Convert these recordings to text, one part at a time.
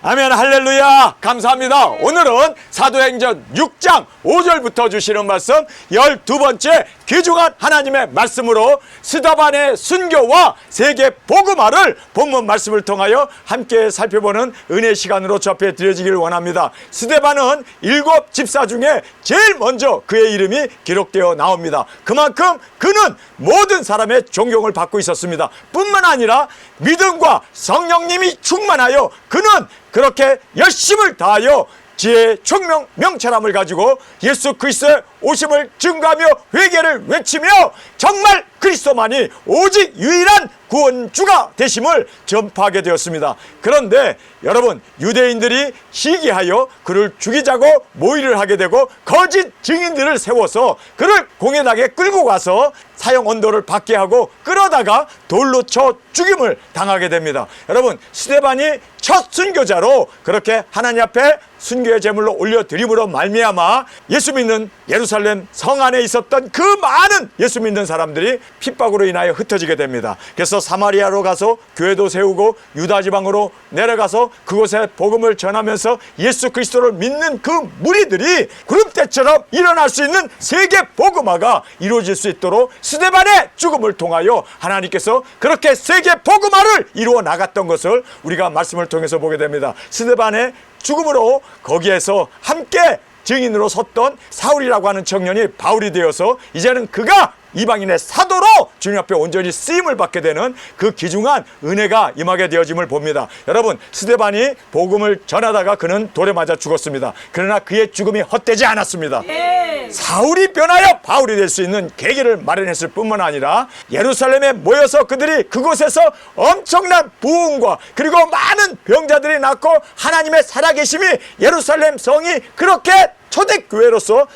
아멘. 할렐루야. 감사합니다. 오늘은 사도행전 6장 5절부터 주시는 말씀 12번째 귀중한 하나님의 말씀으로 스데반의 순교와 세계 복음화를 본문 말씀을 통하여 함께 살펴보는 은혜 시간으로 접해 드려지기를 원합니다. 스데반은 7 집사 중에 제일 먼저 그의 이름이 기록되어 나옵니다. 그만큼 그는 모든 사람의 존경을 받고 있었습니다. 뿐만 아니라 믿음과 성령님이 충만하여 그는 그렇게 열심을 다하여 지혜의 총명 명철함을 가지고 예수 그리스도의 오심을 증거하며 회개를 외치며 정말 그리스도만이 오직 유일한 구원주가 되심을 전파하게 되었습니다. 그런데 여러분, 유대인들이 시기하여 그를 죽이자고 모의를 하게 되고 거짓 증인들을 세워서 그를 공연하게 끌고 가서 사형 언도를 받게 하고 끌어다가 돌로 쳐 죽임을 당하게 됩니다. 여러분, 스데반이 첫 순교자로 그렇게 하나님 앞에 순교의 제물로 올려드림으로 말미암아 예수 믿는 예루살렘 성 안에 있었던 그 많은 예수 믿는 사람들이 핍박으로 인하여 흩어지게 됩니다. 그래서 사마리아로 가서 교회도 세우고 유다 지방으로 내려가서 그곳에 복음을 전하면서 예수 그리스도를 믿는 그 무리들이 구름대처럼 일어날 수 있는 세계 복음화가 이루어질 수 있도록 스데반의 죽음을 통하여 하나님께서 그렇게 세계 복음화를 이루어 나갔던 것을 우리가 말씀을 통해서 보게 됩니다. 스데반의 죽음으로 거기에서 함께 증인으로 섰던 사울이라고 하는 청년이 바울이 되어서 이제는 그가 이방인의 사도로 주님 앞에 온전히 쓰임을 받게 되는 그 귀중한 은혜가 임하게 되어짐을 봅니다. 여러분, 스데반이 복음을 전하다가 그는 돌에 맞아 죽었습니다. 그러나 그의 죽음이 헛되지 않았습니다. 사울이 변하여 바울이 될 수 있는 계기를 마련했을 뿐만 아니라 예루살렘에 모여서 그들이 그곳에서 엄청난 부흥과 그리고 많은 병자들이 낫고 하나님의 살아계심이 예루살렘 성이 그렇게 초대교회로서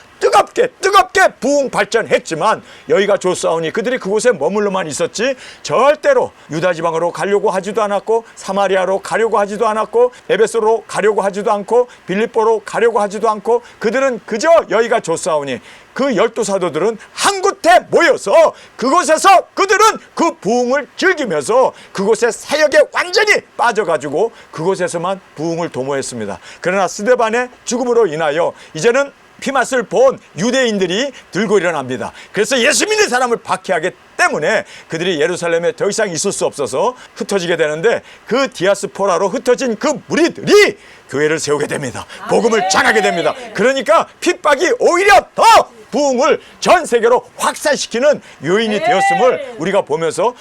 뜨겁게 부흥 발전했지만 여기가 좋사오니 그들이 그곳에 머물러만 있었지 절대로 유다 지방으로 가려고 하지도 않았고 사마리아로 가려고 하지도 않았고 에베소로 가려고 하지도 않고 빌립보로 가려고 하지도 않고 그들은 그저 여기가 좋사오니 그 12사도들은 한 곳에 모여서 그곳에서 그들은 그 부흥을 즐기면서 그곳의 사역에 완전히 빠져가지고 그곳에서만 부흥을 도모했습니다. 그러나 스데반의 죽음으로 인하여 이제는 피맛을 본 유대인들이 들고 일어납니다. 그래서 예수 믿는 사람을 박해하기 때문에 그들이 예루살렘에 더 이상 있을 수 없어서 흩어지게 되는데 그 디아스포라로 흩어진 그 무리들이 교회를 세우게 됩니다. 복음을 전하게 됩니다. 그러니까 핍박이 오히려 더 부흥을 전 세계로 확산시키는 요인이 되었음을 우리가 보면서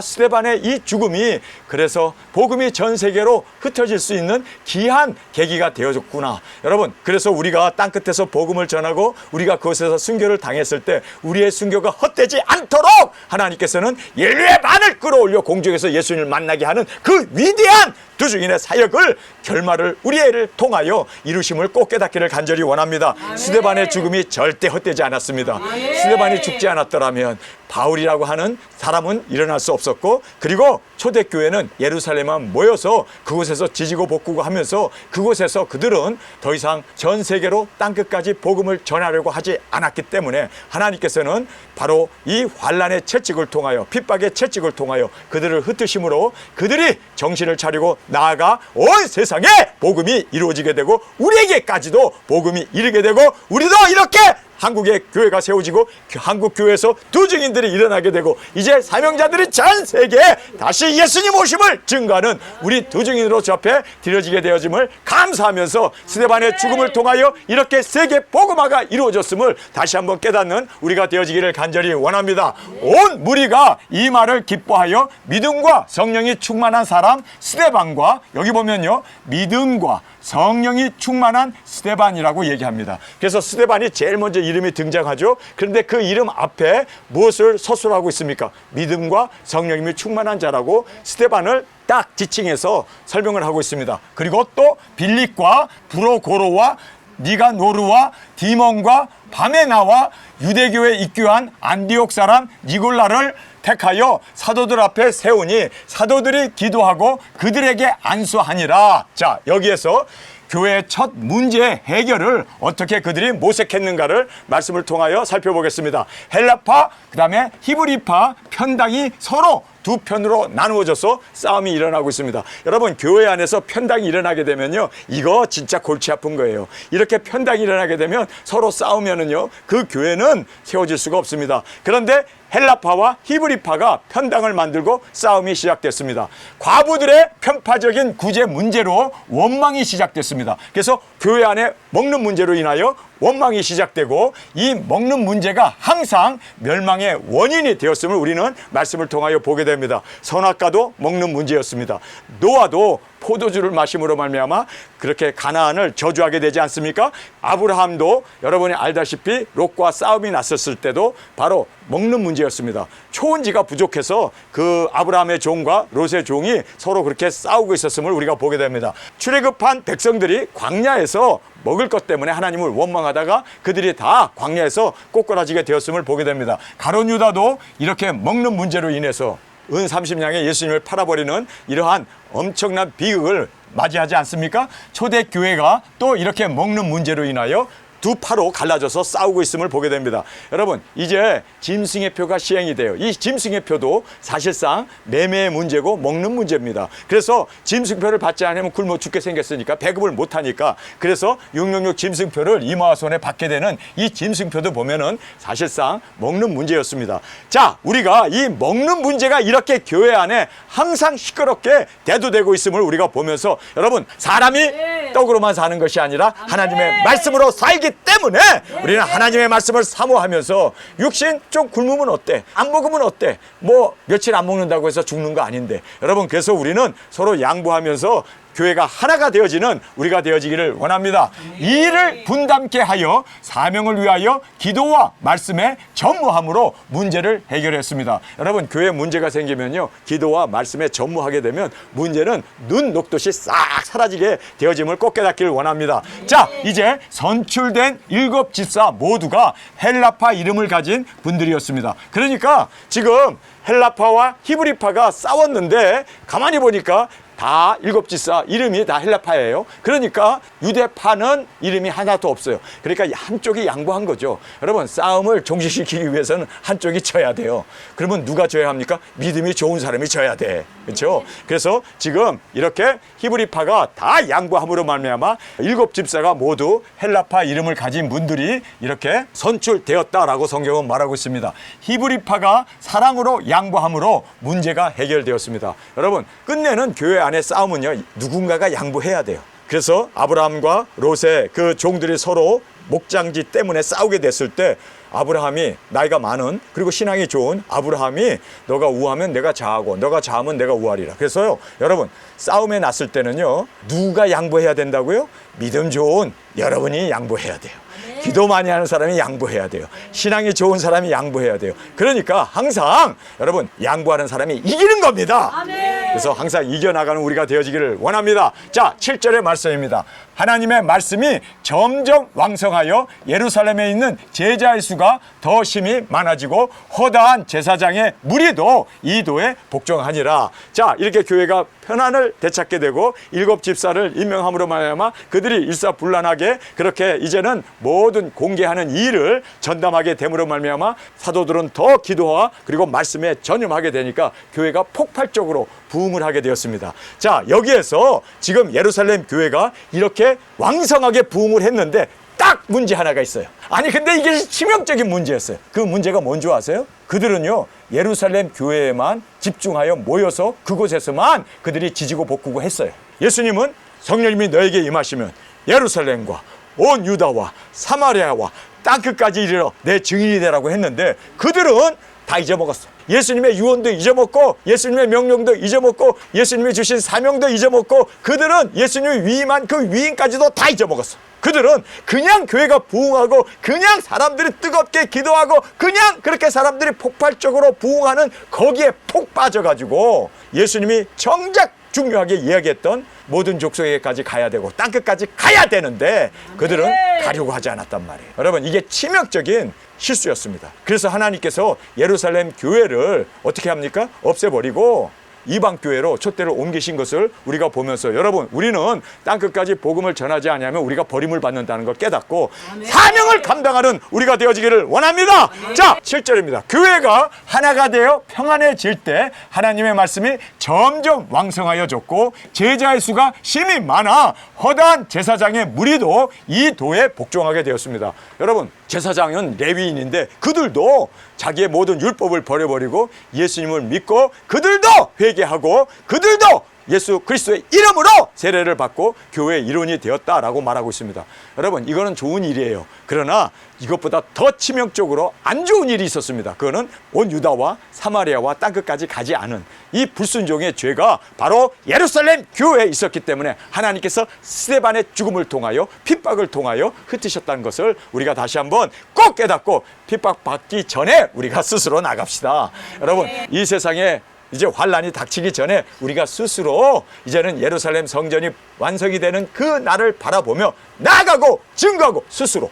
스데반의 이 죽음이 그래서 복음이 전 세계로 흩어질 수 있는 귀한 계기가 되어졌구나. 여러분, 그래서 우리가 땅끝에서 복음을 전하고 우리가 그곳에서 순교를 당했을 때 우리의 순교가 헛되지 않도록 하나님께서는 인류의 반을 끌어올려 공중에서 예수님을 만나게 하는 그 위대한 두 증인의 사역을 결말을 우리를 통하여 이루심을 꼭 깨닫기를 간절히 원합니다. 스데반의 죽음이 절대 헛되지 않았습니다. 스데반이 죽지 않았더라면 바울이라고 하는 사람은 일어날 수 없었고 그리고 초대교회는 예루살렘만 모여서 그곳에서 지지고 볶고 하면서 그곳에서 그들은 더 이상 전 세계로 땅끝까지 복음을 전하려고 하지 않았기 때문에 하나님께서는 바로 이 환난의 채찍을 통하여 핍박의 채찍을 통하여 그들을 흩으심으로 그들이 정신을 차리고 나아가 온 세상에 복음이 이루어지게 되고 우리에게까지도 복음이 이르게 되고 우리도 이렇게 한국의 교회가 세워지고 한국 교회에서 두 증인들이 일어나게 되고 이제 사명자들이 전 세계에 다시 예수님 오심을 증거하는 우리 두 증인으로 접해 드려지게 되어짐을 감사하면서 스데반의 죽음을 통하여 이렇게 세계 복음화가 이루어졌음을 다시 한번 깨닫는 우리가 되어지기를 간절히 원합니다. 온 무리가 이 말을 기뻐하여 믿음과 성령이 충만한 사람 스데반과 여기 보면요 믿음과 성령이 충만한 스데반이라고 얘기합니다. 그래서 스데반이 제일 먼저 이름이 등장하죠. 그런데 그 이름 앞에 무엇을 서술하고 있습니까? 믿음과 성령님이 충만한 자라고 스데반을 딱 지칭해서 설명을 하고 있습니다. 그리고 또 빌립과 브로고로와 니가노르와 디몬과 바메나와 유대교에 입교한 안디옥 사람 니골라를 택하여 사도들 앞에 세우니 사도들이 기도하고 그들에게 안수하니라. 자, 여기에서 교회의 첫 문제 해결을 어떻게 그들이 모색했는가를 말씀을 통하여 살펴보겠습니다. 헬라파, 그 다음에 히브리파 편당이 서로 두 편으로 나누어져서 싸움이 일어나고 있습니다. 여러분, 교회 안에서 편당이 일어나게 되면요, 이거 진짜 골치 아픈 거예요. 이렇게 편당이 일어나게 되면 서로 싸우면은요, 그 교회는 세워질 수가 없습니다. 그런데 헬라파와 히브리파가 편당을 만들고 싸움이 시작됐습니다. 과부들의 편파적인 구제 문제로 원망이 시작됐습니다. 그래서 교회 안에 먹는 문제로 인하여 원망이 시작되고, 이 먹는 문제가 항상 멸망의 원인이 되었음을 우리는 말씀을 통하여 보게 됩니다. 선악과도 먹는 문제였습니다. 노아도 포도주를 마심으로 말미암아 그렇게 가나안을 저주하게 되지 않습니까? 아브라함도 여러분이 알다시피 롯과 싸움이 났었을 때도 바로 먹는 문제였습니다. 초원지가 부족해서 그 아브라함의 종과 롯의 종이 서로 그렇게 싸우고 있었음을 우리가 보게 됩니다. 출애굽한 백성들이 광야에서 먹을 것 때문에 하나님을 원망하다가 그들이 다 광야에서 꼬꾸라지게 되었음을 보게 됩니다. 가룟 유다도 이렇게 먹는 문제로 인해서 은 30냥에 예수님을 팔아버리는 이러한 엄청난 비극을 맞이하지 않습니까? 초대 교회가 또 이렇게 먹는 문제로 인하여 두 파로 갈라져서 싸우고 있음을 보게 됩니다. 여러분, 이제 짐승의 표가 시행이 돼요. 이 짐승의 표도 사실상 매매의 문제고 먹는 문제입니다. 그래서 짐승표를 받지 않으면 굶어 죽게 생겼으니까 배급을 못하니까, 그래서 666 짐승표를 이마와 손에 받게 되는 이 짐승표도 보면은 사실상 먹는 문제였습니다. 자, 우리가 이 먹는 문제가 이렇게 교회 안에 항상 시끄럽게 대두되고 있음을 우리가 보면서, 여러분, 사람이 떡으로만 사는 것이 아니라 하나님의 말씀으로 살기 때문에 우리는 하나님의 말씀을 사모하면서, 육신 좀 굶으면 어때? 안 먹으면 어때? 뭐 며칠 안 먹는다고 해서 죽는 거 아닌데. 여러분, 그래서 우리는 서로 양보하면서 교회가 하나가 되어지는 우리가 되어지기를 원합니다. 이 일을 분담케 하여 사명을 위하여 기도와 말씀에 전무함으로 문제를 해결했습니다. 여러분, 교회에 문제가 생기면요, 기도와 말씀에 전무하게 되면 문제는 눈 녹듯이 싹 사라지게 되어짐을 꼭 깨닫기를 원합니다. 자, 이제 선출된 7 집사 모두가 헬라파 이름을 가진 분들이었습니다. 그러니까 지금 헬라파와 히브리파가 싸웠는데 가만히 보니까 다 7 집사 이름이 다 헬라파예요. 그러니까 유대파는 이름이 하나도 없어요. 그러니까 한쪽이 양보한 거죠. 여러분, 싸움을 종식시키기 위해서는 한쪽이 져야 돼요. 그러면 누가 져야 합니까? 믿음이 좋은 사람이 져야 돼. 그렇죠? 그래서 지금 이렇게 히브리파가 다 양보함으로 말미암아 7 집사가 모두 헬라파 이름을 가진 분들이 이렇게 선출되었다라고 성경은 말하고 있습니다. 히브리파가 사랑으로 양보함으로 문제가 해결되었습니다. 여러분, 끝내는 교회 안에 싸움은요, 누군가가 양보해야 돼요. 그래서 아브라함과 롯의 그 종들이 서로 목장지 때문에 싸우게 됐을 때, 아브라함이 나이가 많은, 그리고 신앙이 좋은 아브라함이 너가 우하면 내가 자하고 너가 자하면 내가 우하리라. 그래서요, 여러분, 싸움에 났을 때는요, 누가 양보해야 된다고요? 믿음 좋은 여러분이 양보해야 돼요. 기도 많이 하는 사람이 양보해야 돼요. 신앙이 좋은 사람이 양보해야 돼요. 그러니까 항상 여러분, 양보하는 사람이 이기는 겁니다. 그래서 항상 이겨나가는 우리가 되어지기를 원합니다. 자, 7절의 말씀입니다. 하나님의 말씀이 점점 왕성하여 예루살렘에 있는 제자의 수가 더 심히 많아지고 허다한 제사장의 무리도 이 도에 복종하니라. 자, 이렇게 교회가 편안을 되찾게 되고 7 집사를 임명함으로 말미암아 그들이 일사불란하게 그렇게 이제는 모든 공개하는 일을 전담하게 됨으로 말미암아 사도들은 더 기도와 그리고 말씀에 전념하게 되니까 교회가 폭발적으로 부흥을 하게 되었습니다. 자, 여기에서 지금 예루살렘 교회가 이렇게 왕성하게 부흥을 했는데 딱 문제 하나가 있어요. 아니, 근데 이게 치명적인 문제였어요. 그 문제가 뭔지 아세요? 그들은요, 예루살렘 교회에만 집중하여 모여서 그곳에서만 그들이 지지고 볶고 했어요. 예수님은 성령님이 너에게 임하시면 예루살렘과 온 유다와 사마리아와 땅끝까지 이르러 내 증인이 되라고 했는데, 그들은 다 잊어먹었어. 예수님의 유언도 잊어먹고 예수님의 명령도 잊어먹고 예수님이 주신 사명도 잊어먹고, 그들은 예수님이 위임한 그 위임까지도 다 잊어먹었어. 그들은 그냥 교회가 부흥하고 그냥 사람들이 뜨겁게 기도하고 그냥 그렇게 사람들이 폭발적으로 부흥하는 거기에 폭 빠져가지고 예수님이 정작 중요하게 이야기했던 모든 족속에게까지 가야 되고 땅끝까지 가야 되는데 그들은 가려고 하지 않았단 말이에요. 여러분, 이게 치명적인 실수였습니다. 그래서 하나님께서 예루살렘 교회를 어떻게 합니까? 없애버리고 이방 교회로 촛대를 옮기신 것을 우리가 보면서 여러분 우리는 땅끝까지 복음을 전하지 않으면 우리가 버림을 받는다는 걸 깨닫고 사명을 감당하는 우리가 되어지기를 원합니다. 자, 7절입니다. 교회가 하나가 되어 평안해질 때 하나님의 말씀이 점점 왕성하여졌고 제자의 수가 심히 많아 허다한 제사장의 무리도 이 도에 복종하게 되었습니다. 여러분 제사장은 레위인인데 그들도 자기의 모든 율법을 버려버리고 예수님을 믿고 그들도 회개하고 그들도 예수 그리스도의 이름으로 세례를 받고 교회의 일원이 되었다라고 말하고 있습니다. 여러분 이거는 좋은 일이에요. 그러나 이것보다 더 치명적으로 안 좋은 일이 있었습니다. 그거는 온 유다와 사마리아와 땅끝까지 가지 않은 이 불순종의 죄가 바로 예루살렘 교회에 있었기 때문에 하나님께서 스데반의 죽음을 통하여 핍박을 통하여 흩으셨다는 것을 우리가 다시 한번 꼭 깨닫고 핍박받기 전에 우리가 스스로 나갑시다. 여러분 이 세상에 이제 환란이 닥치기 전에 우리가 스스로 이제는 예루살렘 성전이 완성이 되는 그 날을 바라보며 나아가고 증거하고 스스로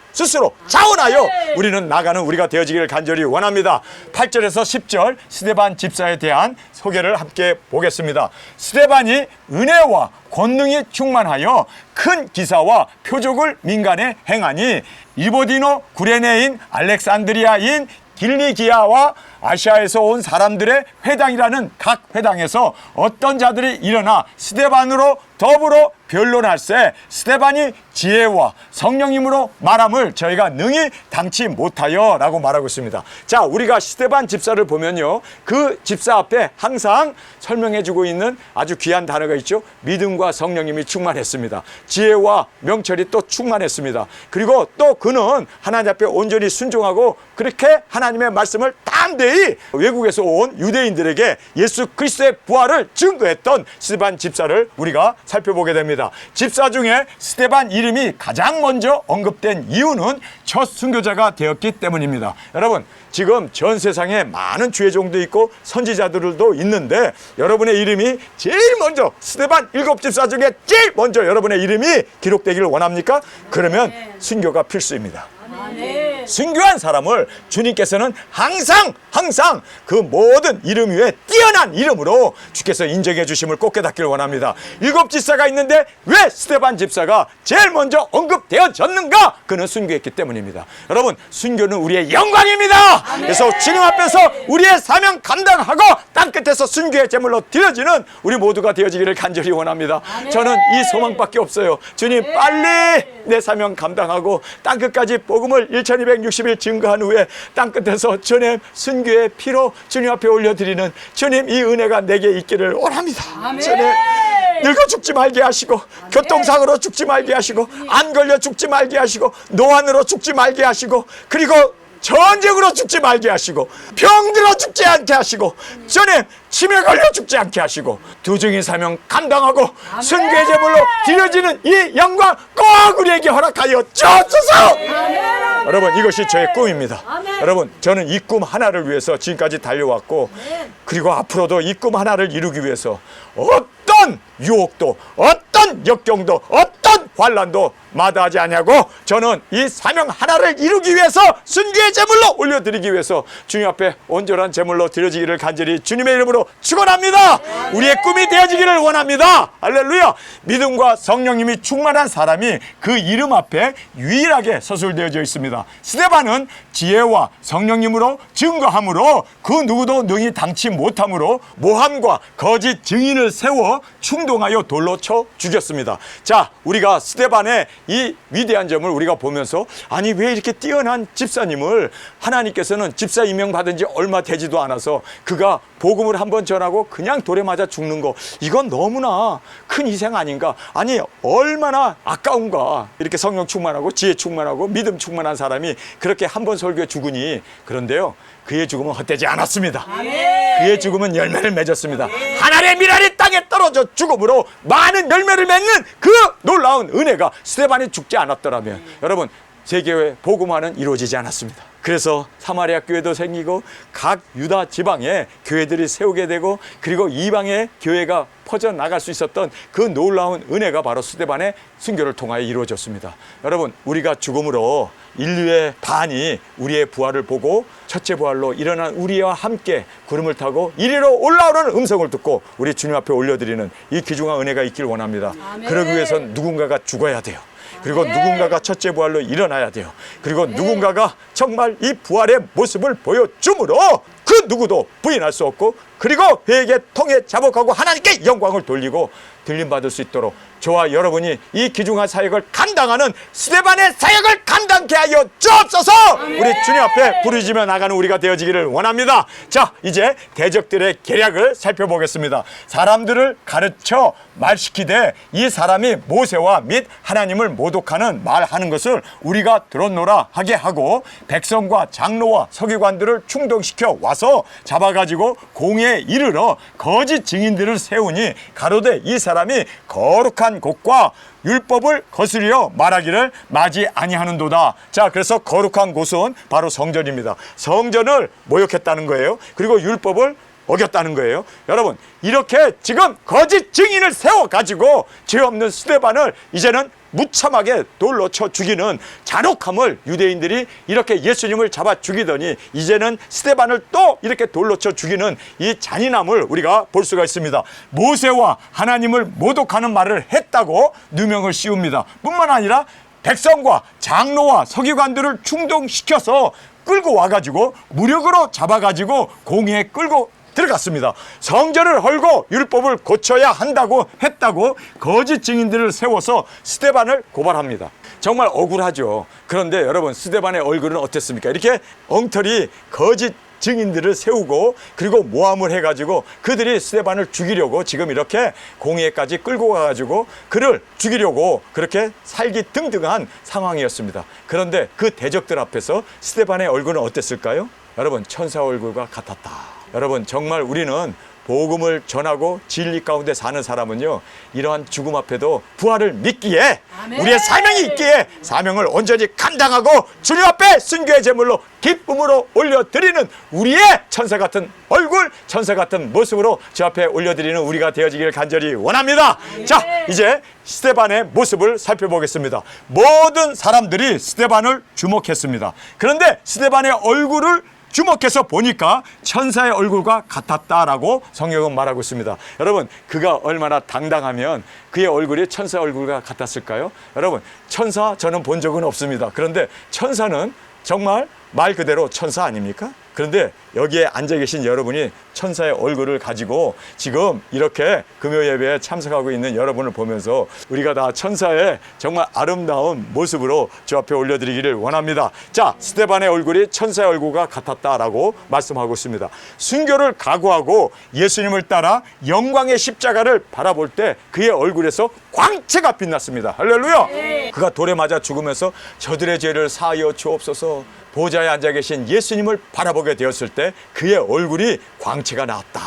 자원하여 우리는 나가는 우리가 되어지기를 간절히 원합니다. 8절에서 10절 스데반 집사에 대한 소개를 함께 보겠습니다. 스데반이 은혜와 권능이 충만하여 큰 기사와 표적을 민간에 행하니 이보디노 구레네인 알렉산드리아인 길리기아와 아시아에서 온 사람들의 회당이라는 각 회당에서 어떤 자들이 일어나 스데반으로 더불어 변론할세 스데반이 지혜와 성령님으로 말함을 저희가 능히 당치 못하여 라고 말하고 있습니다. 자, 우리가 스데반 집사를 보면요 그 집사 앞에 항상 설명해 주고 있는 아주 귀한 단어가 있죠. 믿음과 성령님이 충만했습니다. 지혜와 명철이 또 충만했습니다. 그리고 또 그는 하나님 앞에 온전히 순종하고 그렇게 하나님의 말씀을 담대히 외국에서 온 유대인들에게 예수 그리스도의 부활을 증거했던 스데반 집사를 우리가 살펴보게 됩니다. 집사 중에 스데반 이름이 가장 먼저 언급된 이유는 첫 순교자가 되었기 때문입니다. 여러분 지금 전 세상에 많은 주의종도 있고 선지자들도 있는데 여러분의 이름이 제일 먼저 스데반 7집사 중에 제일 먼저 여러분의 이름이 기록되기를 원합니까? 그러면 순교가 필수입니다. 순교한 사람을 주님께서는 항상 그 모든 이름 위에 뛰어난 이름으로 주께서 인정해 주심을 꼭 깨닫기를 원합니다. 7집사가 있는데 왜 스데반 집사가 제일 먼저 언급되어졌는가? 그는 순교했기 때문입니다. 여러분 순교는 우리의 영광입니다. 그래서 주님 앞에서 우리의 사명 감당하고 땅끝에서 순교의 제물로 드려지는 우리 모두가 되어지기를 간절히 원합니다. 저는 이 소망밖에 없어요. 주님 빨리 내 사명 감당하고 땅끝까지 복음을 1260일 증거한 후에 땅끝에서 주님 순교의 피로 주님 앞에 올려드리는 주님 이 은혜가 내게 있기를 원합니다. 주님 늙어 죽지 말게 하시고 교통사고로 죽지 말게 하시고 안 걸려 죽지 말게 하시고 노안으로 죽지 말게 하시고 그리고 전쟁으로 죽지 말게 하시고 병들어 죽지 않게 하시고 주님 치매 걸려 죽지 않게 하시고 두중인 사명 감당하고 순교의 제물로 드려지는 이 영광 꼭 우리에게 허락하여 주옵소서. 여러분 이것이 저의 꿈입니다. 여러분 저는 이 꿈 하나를 위해서 지금까지 달려왔고 그리고 앞으로도 이 꿈 하나를 이루기 위해서 어떤 유혹도 어떤 역경도 어떤 환란도 마다하지 아니하고 저는 이 사명 하나를 이루기 위해서 순교의 제물로 올려드리기 위해서 주님 앞에 온전한 제물로 드려지기를 간절히 주님의 이름으로 축원합니다. 우리의 꿈이 되어지기를 원합니다. 할렐루야. 믿음과 성령님이 충만한 사람이 그 이름 앞에 유일하게 서술되어져 있습니다. 스데반은 지혜와 성령님으로 증거함으로 그 누구도 능히 당치 못함으로 모함과 거짓 증인을 세워 충동하여 돌로 쳐 죽였습니다. 자, 우리가 스데반의 이 위대한 점을 우리가 보면서 아니 왜 이렇게 뛰어난 집사님을 하나님께서는 집사 임명받은 지 얼마 되지도 않아서 그가 복음을 한번 전하고 그냥 돌에 맞아 죽는 거 이건 너무나 큰 희생 아닌가. 아니 얼마나 아까운가. 이렇게 성령 충만하고 지혜 충만하고 믿음 충만한 사람이 그렇게 한 번 설교에 죽으니. 그런데요 그의 죽음은 헛되지 않았습니다. 그의 죽음은 열매를 맺었습니다. 하늘의 미랄이 땅에 떨어져 죽음으로 많은 열매를 맺는 그 놀라운 은혜가 스데반이 죽지 않았더라면 여러분 세계회 복음화는 이루어지지 않았습니다. 그래서 사마리아 교회도 생기고 각 유다 지방에 교회들이 세우게 되고 그리고 이방의 교회가 퍼져나갈 수 있었던 그 놀라운 은혜가 바로 스데반의 순교를 통하여 이루어졌습니다. 여러분, 우리가 죽음으로 인류의 반이 우리의 부활을 보고 첫째 부활로 일어난 우리와 함께 구름을 타고 이리로 올라오는 음성을 듣고 우리 주님 앞에 올려드리는 이 귀중한 은혜가 있길 원합니다. 아멘. 그러기 위해선 누군가가 죽어야 돼요. 그리고 누군가가 첫째 부활로 일어나야 돼요. 그리고 누군가가 정말 이 부활의 모습을 보여줌으로 그 누구도 부인할 수 없고 그리고 회개 통해 자복하고 하나님께 영광을 돌리고 들림받을 수 있도록 저와 여러분이 이 귀중한 사역을 감당하는 스데반의 사역을 감당케 하여 주옵소서. 우리 주님 앞에 부르짖으며 나가는 우리가 되어지기를 원합니다. 자, 이제 대적들의 계략을 살펴보겠습니다. 사람들을 가르쳐 말시키되 이 사람이 모세와 및 하나님을 모독하는 말하는 것을 우리가 들었노라 하게 하고 백성과 장로와 서기관들을 충동시켜 와서 잡아가지고 공회에 이르러 거짓 증인들을 세우니 가로되 이 사람이 거룩한 곳과 율법을 거스려 말하기를 마지 아니하는도다. 자, 그래서 거룩한 곳은 바로 성전입니다. 성전을 모욕했다는 거예요. 그리고 율법을 어겼다는 거예요. 여러분, 이렇게 지금 거짓 증인을 세워가지고 죄 없는 스데반을 이제는 무참하게 돌로 쳐 죽이는 잔혹함을 유대인들이 이렇게 예수님을 잡아 죽이더니 이제는 스데반을 또 이렇게 돌로 쳐 죽이는 이 잔인함을 우리가 볼 수가 있습니다. 모세와 하나님을 모독하는 말을 했다고 누명을 씌웁니다. 뿐만 아니라 백성과 장로와 서기관들을 충동시켜서 끌고 와가지고 무력으로 잡아가지고 공회에 끌고 들어갔습니다. 성전을 헐고 율법을 고쳐야 한다고 했다고 거짓 증인들을 세워서 스데반을 고발합니다. 정말 억울하죠. 그런데 여러분, 스데반의 얼굴은 어땠습니까? 이렇게 엉터리 거짓 증인들을 세우고 그리고 모함을 해가지고 그들이 스데반을 죽이려고 지금 이렇게 공회까지 끌고 가가지고 그를 죽이려고 그렇게 살기등등한 상황이었습니다. 그런데 그 대적들 앞에서 스데반의 얼굴은 어땠을까요? 여러분, 천사 얼굴과 같았다. 여러분, 정말 우리는 복음을 전하고 진리 가운데 사는 사람은요, 이러한 죽음 앞에도 부활을 믿기에 아멘. 우리의 사명이 있기에 사명을 온전히 감당하고 주님 앞에 순교의 제물로 기쁨으로 올려드리는 우리의 천사 같은 얼굴, 천사 같은 모습으로 주 앞에 올려드리는 우리가 되어지기를 간절히 원합니다. 자, 이제 스데반의 모습을 살펴보겠습니다. 모든 사람들이 스데반을 주목했습니다. 그런데 스데반의 얼굴을 주목해서 보니까 천사의 얼굴과 같았다라고 성경은 말하고 있습니다. 여러분, 그가 얼마나 당당하면 그의 얼굴이 천사의 얼굴과 같았을까요? 여러분, 천사 저는 본 적은 없습니다. 그런데 천사는 정말 말 그대로 천사 아닙니까? 그런데 여기에 앉아 계신 여러분이 천사의 얼굴을 가지고 지금 이렇게 금요 예배에 참석하고 있는 여러분을 보면서 우리가 다 천사의 정말 아름다운 모습으로 주 앞에 올려드리기를 원합니다. 자, 스데반의 얼굴이 천사의 얼굴과 같았다라고 말씀하고 있습니다. 순교를 각오하고 예수님을 따라 영광의 십자가를 바라볼 때 그의 얼굴에서 광채가 빛났습니다. 할렐루야! 그가 돌에 맞아 죽으면서 저들의 죄를 사하여 주옵소서 보좌에 앉아 계신 예수님을 바라보게 되었을 때 그의 얼굴이 광채가 나왔다.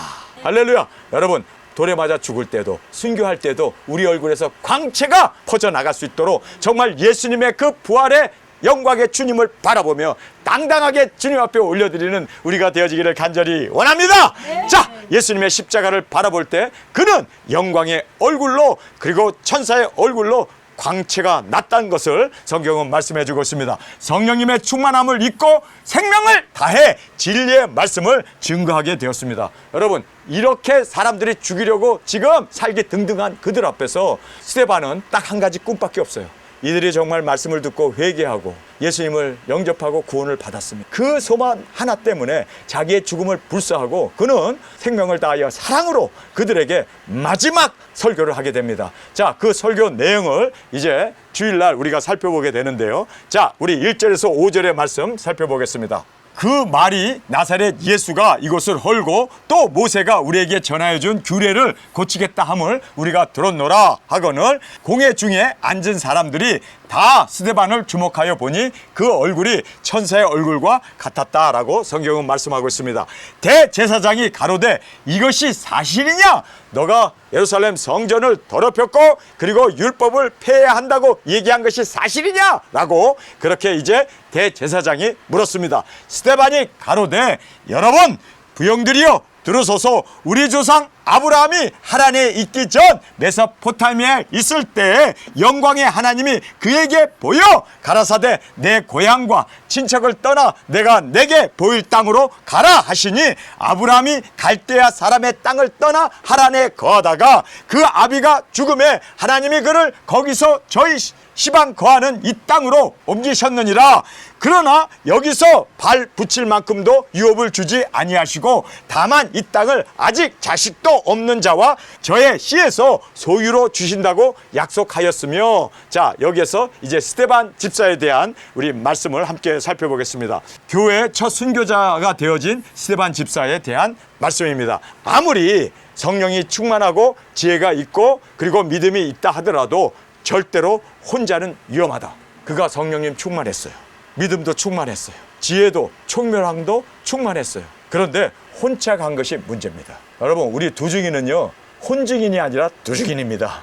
할렐루야! 여러분, 돌에 맞아 죽을 때도 순교할 때도 우리 얼굴에서 광채가 퍼져나갈 수 있도록 정말 예수님의 그 부활의 영광의 주님을 바라보며 당당하게 주님 앞에 올려드리는 우리가 되어지기를 간절히 원합니다. 자, 예수님의 십자가를 바라볼 때 그는 영광의 얼굴로 그리고 천사의 얼굴로 광채가 났다는 것을 성경은 말씀해 주고 있습니다. 성령님의 충만함을 입고 생명을 다해 진리의 말씀을 증거하게 되었습니다. 여러분, 이렇게 사람들이 죽이려고 지금 살기 등등한 그들 앞에서 스데반은 딱 한 가지 꿈밖에 없어요. 이들이 정말 말씀을 듣고 회개하고 예수님을 영접하고 구원을 받았습니다. 그 소망 하나 때문에 자기의 죽음을 불사하고 그는 생명을 다하여 사랑으로 그들에게 마지막 설교를 하게 됩니다. 자, 그 설교 내용을 이제 주일날 우리가 살펴보게 되는데요. 자, 우리 1절에서 5절의 말씀 살펴보겠습니다. 그 말이 나사렛 예수가 이곳을 헐고 또 모세가 우리에게 전하여 준 규례를 고치겠다 함을 우리가 들었노라 하거늘 공회 중에 앉은 사람들이 다 스데반을 주목하여 보니 그 얼굴이 천사의 얼굴과 같았다라고 성경은 말씀하고 있습니다. 대제사장이 가로되 이것이 사실이냐? 너가 예루살렘 성전을 더럽혔고 그리고 율법을 폐해한다고 얘기한 것이 사실이냐? 라고 그렇게 이제 대제사장이 물었습니다. 스데반이 가로되 여러분 부형들이여 들으소서. 우리 조상 아브라함이 하란에 있기 전 메소포타미아에 있을 때 영광의 하나님이 그에게 보여 가라사대 내 고향과 친척을 떠나 내가 내게 보일 땅으로 가라 하시니 아브라함이 갈대아 사람의 땅을 떠나 하란에 거하다가 그 아비가 죽음에 하나님이 그를 거기서 저희 시방 거하는 이 땅으로 옮기셨느니라. 그러나 여기서 발 붙일 만큼도 유업을 주지 아니하시고 다만 이 땅을 아직 자식도 없는 자와 저의 씨에서 소유로 주신다고 약속하였으며. 자, 여기에서 이제 스데반 집사에 대한 우리 말씀을 함께 살펴보겠습니다. 교회의 첫 순교자가 되어진 스데반 집사에 대한 말씀입니다. 아무리 성령이 충만하고 지혜가 있고 그리고 믿음이 있다 하더라도 절대로 혼자는 위험하다. 그가 성령님 충만했어요. 믿음도 충만했어요. 지혜도 총명함도 충만했어요. 그런데 혼자 간 것이 문제입니다. 여러분, 우리 두중이는요 혼중인이 아니라 두중인입니다.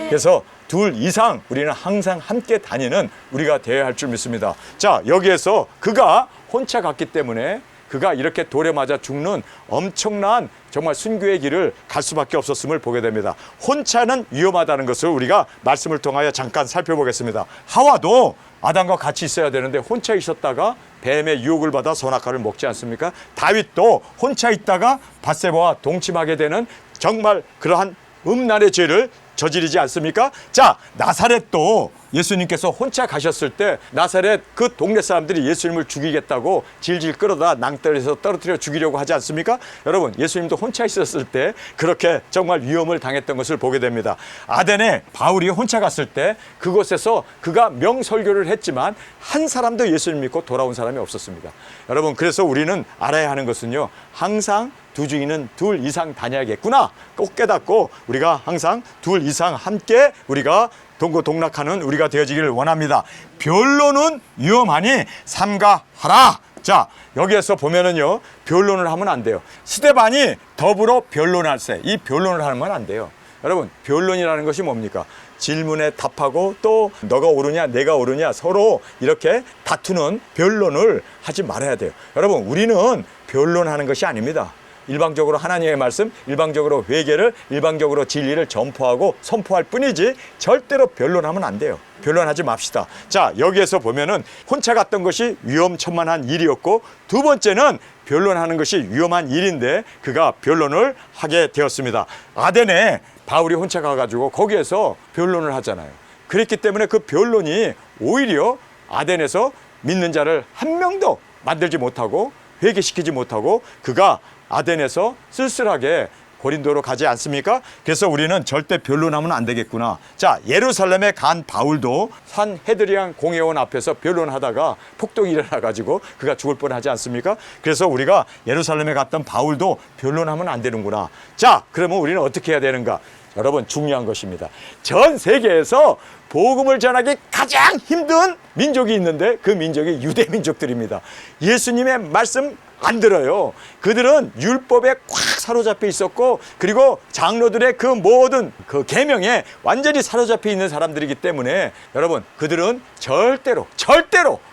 그래서 둘 이상 우리는 항상 함께 다니는 우리가 되어야 할 줄 믿습니다. 자, 여기에서 그가 혼자 갔기 때문에 그가 이렇게 돌에 맞아 죽는 엄청난 정말 순교의 길을 갈 수밖에 없었음을 보게 됩니다. 혼자는 위험하다는 것을 우리가 말씀을 통하여 잠깐 살펴보겠습니다. 하와도 아담과 같이 있어야 되는데 혼자 있었다가 뱀의 유혹을 받아 선악과를 먹지 않습니까? 다윗도 혼자 있다가 밧세바와 동침하게 되는 정말 그러한 음란의 죄를 저지르지 않습니까? 자, 나사렛도 예수님께서 혼자 가셨을 때 나사렛 그 동네 사람들이 예수님을 죽이겠다고 질질 끌어다 낭떠러지에서 떨어뜨려 죽이려고 하지 않습니까? 여러분, 예수님도 혼자 있었을 때 그렇게 정말 위험을 당했던 것을 보게 됩니다. 아덴에 바울이 혼자 갔을 때 그곳에서 그가 명설교를 했지만 한 사람도 예수님 믿고 돌아온 사람이 없었습니다. 여러분, 그래서 우리는 알아야 하는 것은요, 항상 두중이는 둘 이상 다녀야겠구나 꼭 깨닫고 우리가 항상 둘 이상 함께 우리가 동고동락하는 우리가 되어지기를 원합니다. 변론은 위험하니 삼가하라. 자, 여기에서 보면은요 변론을 하면 안 돼요. 스데반이 더불어 변론할세, 이 변론을 하면 안 돼요. 여러분, 변론이라는 것이 뭡니까? 질문에 답하고 또 너가 옳으냐 내가 옳으냐 서로 이렇게 다투는 변론을 하지 말아야 돼요. 여러분, 우리는 변론하는 것이 아닙니다. 일방적으로 하나님의 말씀, 일방적으로 회개를, 일방적으로 진리를 전포하고 선포할 뿐이지 절대로 변론하면 안 돼요. 변론하지 맙시다. 자, 여기에서 보면은 혼자 갔던 것이 위험천만한 일이었고 두 번째는 변론하는 것이 위험한 일인데 그가 변론을 하게 되었습니다. 아덴에 바울이 혼자 가가지고 거기에서 변론을 하잖아요. 그랬기 때문에 그 변론이 오히려 아덴에서 믿는 자를 한 명도 만들지 못하고 회개시키지 못하고 그가 아덴에서 쓸쓸하게 고린도로 가지 않습니까? 그래서 우리는 절대 변론하면 안 되겠구나. 자, 예루살렘에 간 바울도 산 헤드리안 공회원 앞에서 변론하다가 폭동이 일어나가지고 그가 죽을 뻔하지 않습니까? 그래서 우리가 예루살렘에 갔던 바울도 변론하면 안 되는구나. 자, 그러면 우리는 어떻게 해야 되는가? 여러분, 중요한 것입니다. 전 세계에서 복음을 전하기 가장 힘든 민족이 있는데 그 민족이 유대 민족들입니다. 예수님의 말씀 안 들어요. 그들은 율법에 꽉 사로잡혀 있었고 그리고 장로들의 그 모든 그 계명에 완전히 사로잡혀 있는 사람들이기 때문에 여러분, 그들은 절대로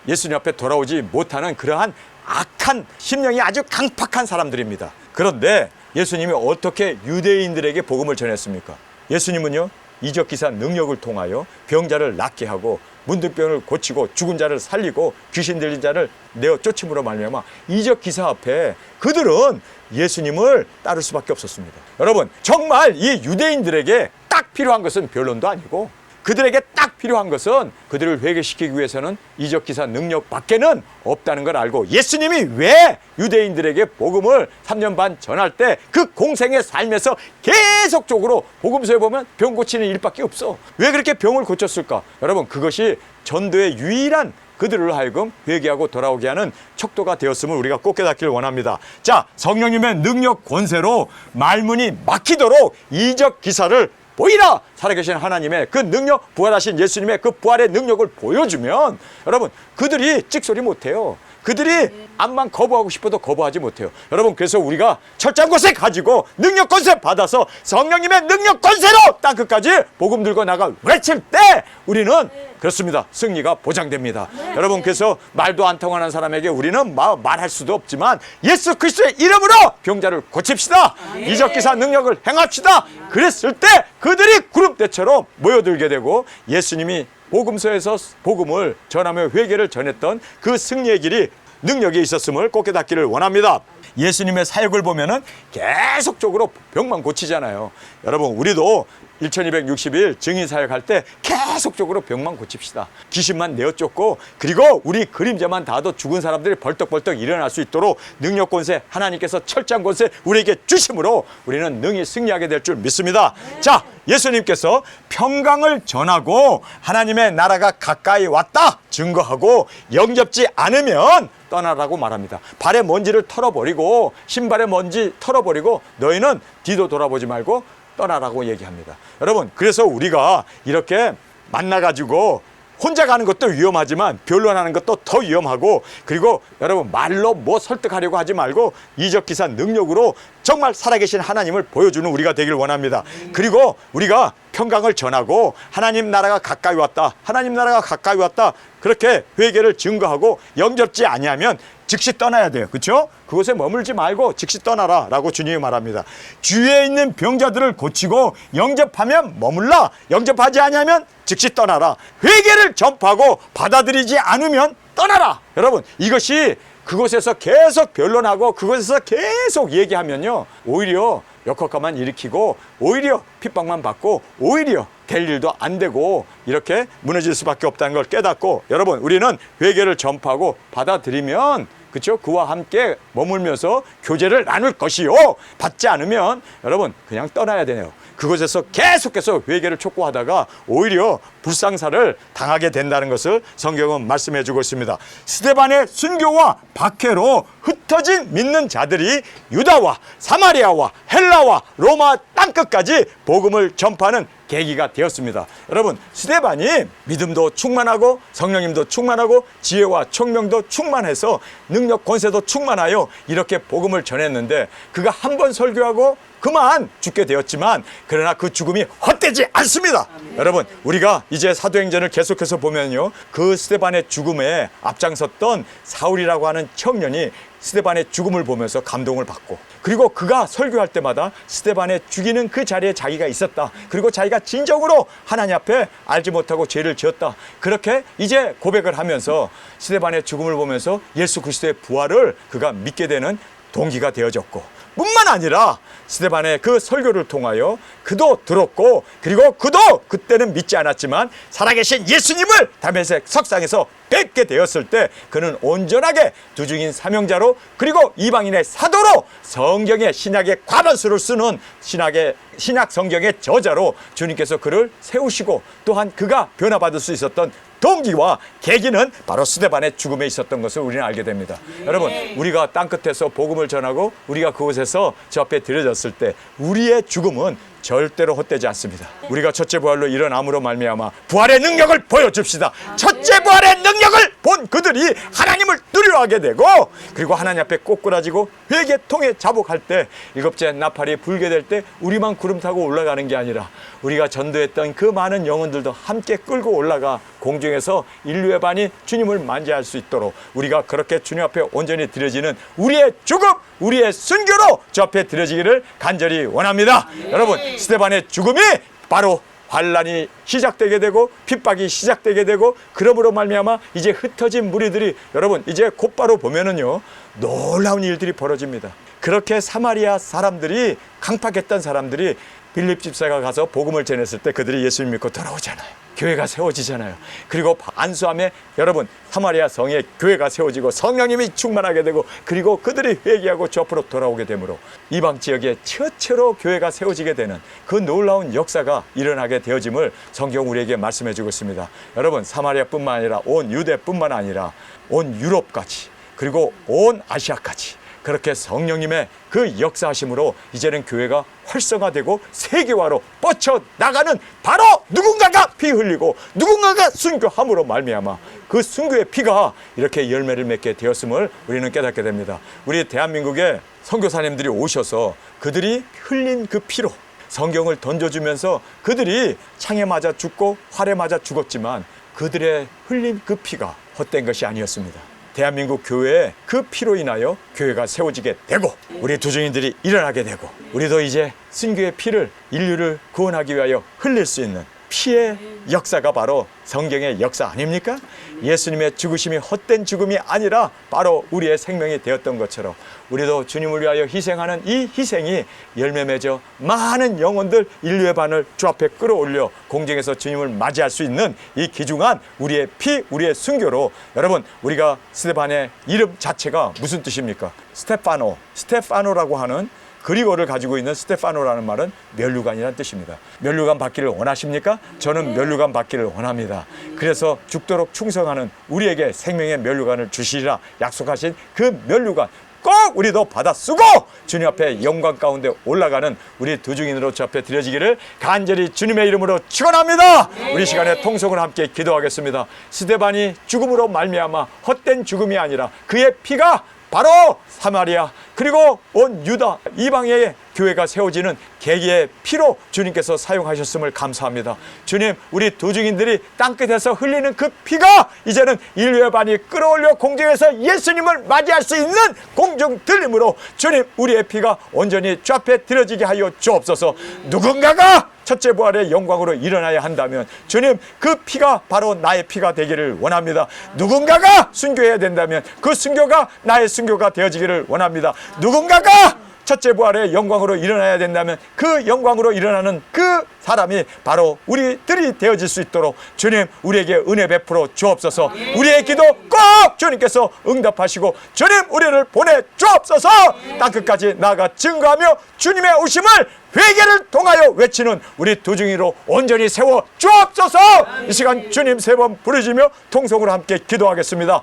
예수님 앞에 돌아오지 못하는 그러한 악한 심령이 아주 강팍한 사람들입니다. 그런데 예수님이 어떻게 유대인들에게 복음을 전했습니까? 예수님은요, 이적기사 능력을 통하여 병자를 낫게 하고 문둥병을 고치고 죽은 자를 살리고 귀신 들린 자를 내어 쫓음으로 말미암아 이적기사 앞에 그들은 예수님을 따를 수밖에 없었습니다. 여러분, 정말 이 유대인들에게 딱 필요한 것은 변론도 아니고 그들에게 딱 필요한 것은 그들을 회개시키기 위해서는 이적기사 능력밖에는 없다는 걸 알고 예수님이 왜 유대인들에게 복음을 3년 반 전할 때 그 공생의 삶에서 계속적으로 복음서에 보면 병 고치는 일밖에 없어. 왜 그렇게 병을 고쳤을까? 여러분, 그것이 전도의 유일한 그들을 하여금 회개하고 돌아오게 하는 척도가 되었음을 우리가 꼭 깨닫기를 원합니다. 자, 성령님의 능력 권세로 말문이 막히도록 이적 기사를 보이라! 살아계신 하나님의 그 능력, 부활하신 예수님의 그 부활의 능력을 보여주면 여러분, 그들이 찍소리 못해요. 그들이 암만 거부하고 싶어도 거부하지 못해요. 여러분, 그래서 우리가 철저한 것에 가지고 능력 권세 받아서 성령님의 능력 권세로 땅끝까지 복음 들고 나가 외칠 때 우리는 그렇습니다. 승리가 보장됩니다. 여러분, 그래서 말도 안 통하는 사람에게 우리는 말할 수도 없지만 예수 그리스도의 이름으로 병자를 고칩시다. 이적기사 능력을 행합시다. 그랬을 때 그들이 구름대처럼 모여들게 되고 예수님이 복음서에서 복음을 전하며 회개를 전했던 그 승리의 길이 능력이 있었음을 꼭 깨닫기를 원합니다. 예수님의 사역을 보면은 계속적으로 병만 고치잖아요. 여러분, 우리도 1260일 증인 사역할 때 계속적으로 병만 고칩시다. 귀신만 내어쫓고, 그리고 우리 그림자만 닿아도 죽은 사람들이 벌떡벌떡 일어날 수 있도록 능력 권세 하나님께서 철저한 권세 우리에게 주심으로 우리는 능히 승리하게 될 줄 믿습니다. 자, 예수님께서 평강을 전하고 하나님의 나라가 가까이 왔다 증거하고 영접지 않으면 떠나라고 말합니다. 발의 먼지를 털어버리고, 신발의 먼지 털어버리고 너희는 뒤도 돌아보지 말고 떠나라고 얘기합니다. 여러분, 그래서 우리가 이렇게 만나가지고 혼자 가는 것도 위험하지만 변론하는 것도 더 위험하고, 그리고 여러분, 말로 뭐 설득하려고 하지 말고 이적기사 능력으로 정말 살아계신 하나님을 보여주는 우리가 되길 원합니다. 그리고 우리가 평강을 전하고 하나님 나라가 가까이 왔다, 하나님 나라가 가까이 왔다, 그렇게 회개를 증거하고 영접지 아니하면 즉시 떠나야 돼요. 그렇죠? 그곳에 머물지 말고 즉시 떠나라 라고 주님이 말합니다. 주위에 있는 병자들을 고치고 영접하면 머물라, 영접하지 아니하면 즉시 떠나라. 회개를 전파하고 받아들이지 않으면 떠나라. 여러분, 이것이 그곳에서 계속 변론하고 그곳에서 계속 얘기하면요, 오히려 역효과만 일으키고 오히려 핍박만 받고 오히려 될 일도 안 되고 이렇게 무너질 수밖에 없다는 걸 깨닫고, 여러분, 우리는 회개를 전파하고 받아들이면, 그렇죠? 그와 함께 머물면서 교제를 나눌 것이요, 받지 않으면 여러분 그냥 떠나야 되네요. 그곳에서 계속해서 회개를 촉구하다가 오히려 불상사를 당하게 된다는 것을 성경은 말씀해 주고 있습니다. 스데반의 순교와 박해로 흩어진 믿는 자들이 유다와 사마리아와 헬라와 로마 땅끝까지 복음을 전파하는 계기가 되었습니다. 여러분, 스데반이 믿음도 충만하고 성령님도 충만하고 지혜와 총명도 충만해서 능력 권세도 충만하여 이렇게 복음을 전했는데, 그가 한 번 설교하고 그만 죽게 되었지만 그러나 그 죽음이 헛되지 않습니다. 여러분, 우리가 이제 사도행전을 계속해서 보면요, 그 스데반의 죽음에 앞장섰던 사울이라고 하는 청년이 스데반의 죽음을 보면서 감동을 받고, 그리고 그가 설교할 때마다 스데반의 죽이는 그 자리에 자기가 있었다, 그리고 자기가 진정으로 하나님 앞에 알지 못하고 죄를 지었다, 그렇게 이제 고백을 하면서 스데반의 죽음을 보면서 예수 그리스도의 부활을 그가 믿게 되는 동기가 되어졌고, 뿐만 아니라 스데반의 그 설교를 통하여 그도 들었고, 그리고 그도 그때는 믿지 않았지만 살아계신 예수님을 다메섹 석상에서 뵙게 되었을 때 그는 온전하게 두중인 사명자로, 그리고 이방인의 사도로, 성경의 신약의 과반수를 쓰는 신약 성경의 저자로 주님께서 그를 세우시고, 또한 그가 변화받을 수 있었던 동기와 계기는 바로 스데반의 죽음에 있었던 것을 우리는 알게 됩니다. 여러분, 우리가 땅끝에서 복음을 전하고 우리가 그곳에서 저 앞에 들여졌을 때 우리의 죽음은 절대로 헛되지 않습니다. 우리가 첫째 부활로 일어남으로 말미암아 부활의 능력을 보여줍시다. 첫째 부활의 능력을 본 그들이 하나님을 두려워하게 되고, 그리고 하나님 앞에 꼬꾸라지고 회개통에 자복할 때, 일곱째 나팔이 불게 될 때 우리만 구름 타고 올라가는 게 아니라 우리가 전도했던 그 많은 영혼들도 함께 끌고 올라가 공중에서 인류의 반이 주님을 만지할 수 있도록 우리가 그렇게 주님 앞에 온전히 드려지는 우리의 죽음, 우리의 순교로 주 앞에 드려지기를 간절히 원합니다. 여러분, 스데반의 죽음이 바로 환란이 시작되게 되고 핍박이 시작되게 되고, 그러므로 말미암아 이제 흩어진 무리들이, 여러분, 이제 곧바로 보면은요, 놀라운 일들이 벌어집니다. 그렇게 사마리아 사람들이, 강팍했던 사람들이 빌립 집사가 가서 복음을 전했을 때 그들이 예수님 믿고 돌아오잖아요. 교회가 세워지잖아요. 그리고 안수함에 여러분 사마리아 성에 교회가 세워지고 성령님이 충만하게 되고, 그리고 그들이 회개하고 주 앞으로 돌아오게 되므로 이방 지역에 최초로 교회가 세워지게 되는 그 놀라운 역사가 일어나게 되어짐을 성경 우리에게 말씀해 주고 있습니다. 여러분, 사마리아뿐만 아니라 온 유대뿐만 아니라 온 유럽까지, 그리고 온 아시아까지, 그렇게 성령님의 그 역사하심으로 이제는 교회가 활성화되고 세계화로 뻗쳐나가는 바로 누군가가 피 흘리고 누군가가 순교함으로 말미암아 그 순교의 피가 이렇게 열매를 맺게 되었음을 우리는 깨닫게 됩니다. 우리 대한민국에 선교사님들이 오셔서 그들이 흘린 그 피로 성경을 던져주면서 그들이 창에 맞아 죽고 활에 맞아 죽었지만 그들의 흘린 그 피가 헛된 것이 아니었습니다. 대한민국 교회의 그 피로 인하여 교회가 세워지게 되고 우리 두중인들이 일어나게 되고 우리도 이제 순교의 피를 인류를 구원하기 위하여 흘릴 수 있는 피의 역사가 바로 성경의 역사 아닙니까? 예수님의 죽으심이 헛된 죽음이 아니라 바로 우리의 생명이 되었던 것처럼 우리도 주님을 위하여 희생하는 이 희생이 열매 맺어 많은 영혼들 인류의 반을 주 앞에 끌어올려 공중에서 주님을 맞이할 수 있는 이 귀중한 우리의 피, 우리의 순교로 여러분 우리가 스데반의 이름 자체가 무슨 뜻입니까? 스테파노라고 하는 그리고를 가지고 있는 스테파노라는 말은 면류관이라는 뜻입니다. 면류관 받기를 원하십니까? 저는 면류관 받기를 원합니다. 그래서 죽도록 충성하는 우리에게 생명의 면류관을 주시리라 약속하신 그 면류관 꼭 우리도 받아 쓰고 주님 앞에 영광 가운데 올라가는 우리 두중인으로 주 앞에 드려지기를 간절히 주님의 이름으로 축원합니다. 우리 시간에 통성을 함께 기도하겠습니다. 스데반이 죽음으로 말미암아 헛된 죽음이 아니라 그의 피가 바로 사마리아 그리고 온 유다 이방의 교회가 세워지는 계기의 피로 주님께서 사용하셨음을 감사합니다. 주님 우리 두중인들이 땅끝에서 흘리는 그 피가 이제는 인류의 반이 끌어올려 공중에서 예수님을 맞이할 수 있는 공중 들림으로 주님 우리의 피가 온전히 주 앞에 드려지게 하여 주옵소서. 누군가가 첫째 부활의 영광으로 일어나야 한다면 주님 그 피가 바로 나의 피가 되기를 원합니다. 누군가가 순교해야 된다면 그 순교가 나의 순교가 되어지기를 원합니다. 누군가가 첫째 부활의 영광으로 일어나야 된다면 그 영광으로 일어나는 그 사람이 바로 우리들이 되어질 수 있도록 주님 우리에게 은혜 베풀어 주옵소서. 우리의 기도 꼭 주님께서 응답하시고 주님 우리를 보내 주옵소서. 땅끝까지 나아가 증거하며 주님의 오심을 회개를 통하여 외치는 우리 두중이로 온전히 세워 주옵소서. 이 시간 주님 세 번 부르시며 통성으로 함께 기도하겠습니다.